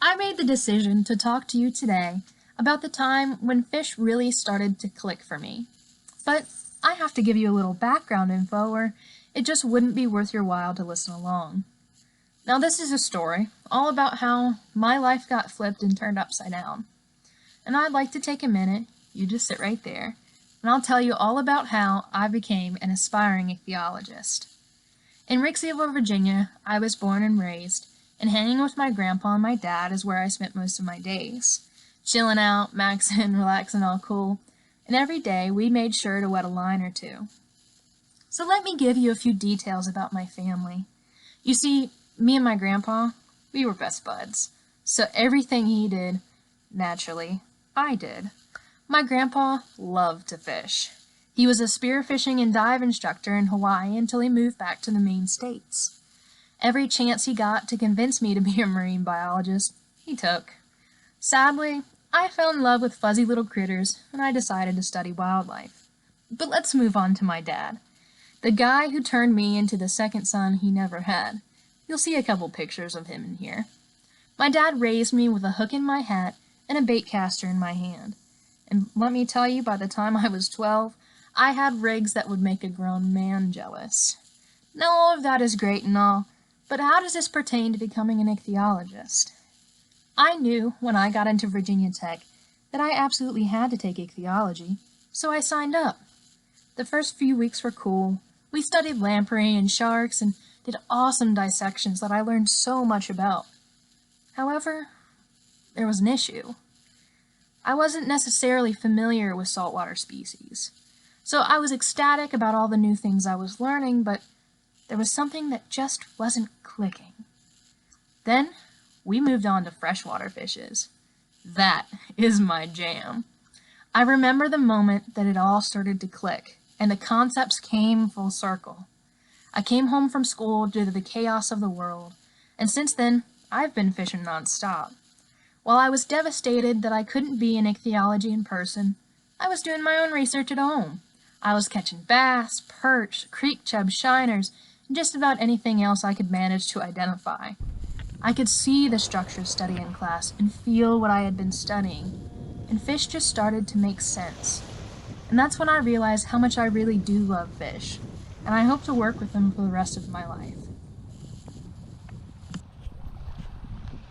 I made the decision to talk to you today about the time when fish really started to click for me. But I have to give you a little background info or it just wouldn't be worth your while to listen along. Now this is a story all about how my life got flipped and turned upside down. And I'd like to take a minute, you just sit right there, and I'll tell you all about how I became an aspiring ichthyologist. In Ricksville, Virginia, I was born and raised, and hanging with my grandpa and my dad is where I spent most of my days. Chilling out, maxing, relaxing, all cool, and every day we made sure to wet a line or two. So let me give you a few details about my family. You see, me and my grandpa, we were best buds, so everything he did, naturally, I did. My grandpa loved to fish. He was a spearfishing and dive instructor in Hawaii until he moved back to the Maine states. Every chance he got to convince me to be a marine biologist, he took. Sadly, I fell in love with fuzzy little critters and I decided to study wildlife. But let's move on to my dad, the guy who turned me into the second son he never had. You'll see a couple pictures of him in here. My dad raised me with a hook in my hat and a bait caster in my hand. And let me tell you, by the time I was 12, I had rigs that would make a grown man jealous. Now all of that is great and all, but how does this pertain to becoming an ichthyologist? I knew when I got into Virginia Tech that I absolutely had to take ichthyology, so I signed up. The first few weeks were cool. We studied lamprey and sharks and did awesome dissections that I learned so much about. However, there was an issue. I wasn't necessarily familiar with saltwater species, so I was ecstatic about all the new things I was learning, but there was something that just wasn't clicking. Then we moved on to freshwater fishes. That is my jam. I remember the moment that it all started to click, and the concepts came full circle. I came home from school due to the chaos of the world, and since then, I've been fishing nonstop. While I was devastated that I couldn't be in ichthyology in person, I was doing my own research at home. I was catching bass, perch, creek chub, shiners, and just about anything else I could manage to identify. I could see the structure study in class and feel what I had been studying, and fish just started to make sense. And that's when I realized how much I really do love fish, and I hope to work with them for the rest of my life.